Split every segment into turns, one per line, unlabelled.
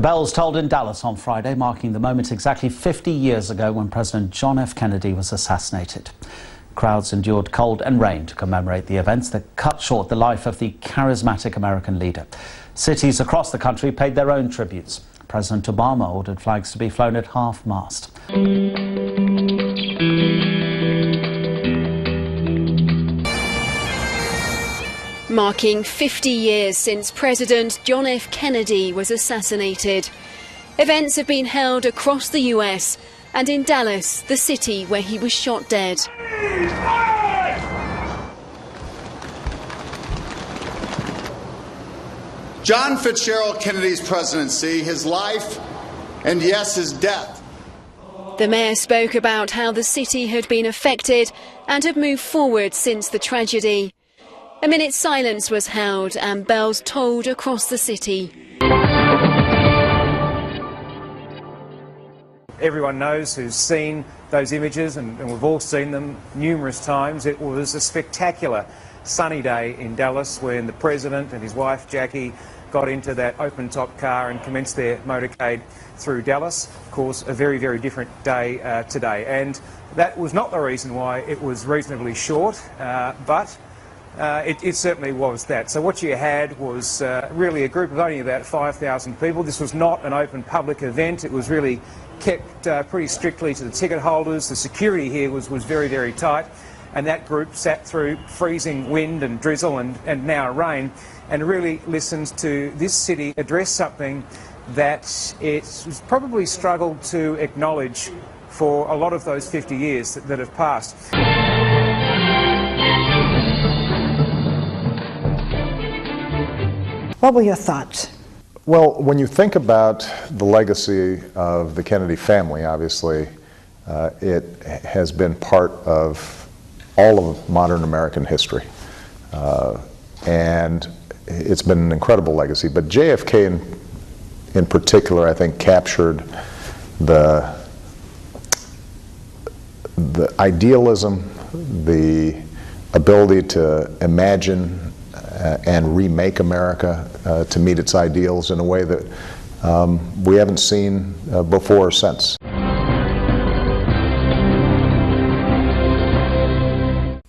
bells tolled in Dallas on Friday, marking the moment exactly 50 years ago when President John F. Kennedy was assassinated. Crowds endured cold and rain to commemorate the events that cut short the life of the charismatic American leader. Cities across the country paid their own tributes. President Obama ordered flags to be flown at half-mast.
Marking 50 years since President John F. Kennedy was assassinated. Events have been held across the U.S. and in Dallas, the city where he was shot dead.
John Fitzgerald Kennedy's presidency, his life, and yes, his death.
The mayor spoke about how the city had been affected and had moved forward since the tragedy. A minute's silence was held and bells tolled across the city.
Everyone knows who's seen those images, and we've all seen them numerous times. It was a spectacular sunny day in Dallas when the President and his wife Jackie got into that open-top car and commenced their motorcade through Dallas. Of course, a very, very different day today. And that was not the reason why it was reasonably short, but it certainly was that. So what you had was really a group of only about 5,000 people. This was not an open public event. It was really kept pretty strictly to the ticket holders. The security here was very, very tight. And that group sat through freezing wind and drizzle and now rain and really listened to this city address something that it's probably struggled to acknowledge for a lot of those 50 years that have passed.
What were your thoughts?
Well, when you think about the legacy of the Kennedy family, obviously, it has been part of all of modern American history. And it's been an incredible legacy. But JFK in particular, I think, captured the idealism, the ability to imagine and remake America to meet its ideals in a way that we haven't seen before or since.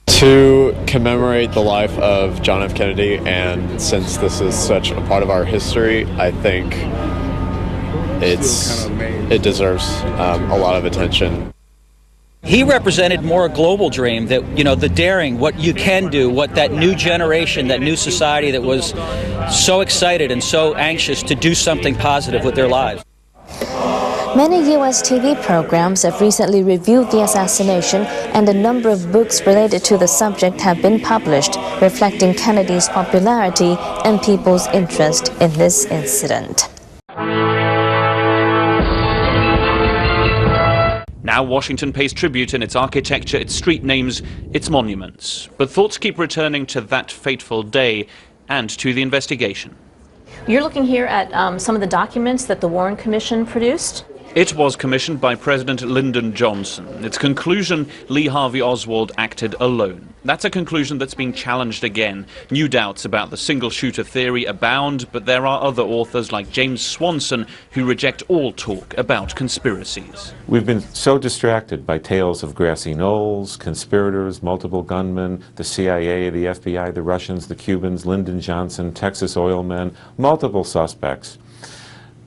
To commemorate the life of John F. Kennedy, and since this is such a part of our history, I think it deserves a lot of attention.
He represented more a global dream that, you know, the daring, what you can do, what that new generation, that new society that was so excited and so anxious to do something positive with their lives.
Many U.S. TV programs have recently reviewed the assassination, and a number of books related to the subject have been published, reflecting Kennedy's popularity and people's interest in this incident.
Now Washington pays tribute in its architecture, its street names, its monuments. But thoughts keep returning to that fateful day and to the investigation.
You're looking here at some of the documents that the Warren Commission produced.
It was commissioned by President Lyndon Johnson. Its conclusion, Lee Harvey Oswald acted alone. That's a conclusion that's being challenged again. New doubts about the single-shooter theory abound, but there are other authors like James Swanson who reject all talk about conspiracies.
We've been so distracted by tales of grassy knolls, conspirators, multiple gunmen, the CIA, the FBI, the Russians, the Cubans, Lyndon Johnson, Texas oil men, multiple suspects.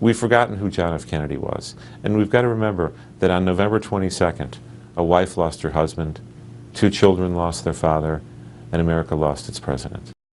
We've forgotten who John F. Kennedy was. And we've got to remember that on November 22nd, a wife lost her husband, 2 children lost their father, and America lost its president.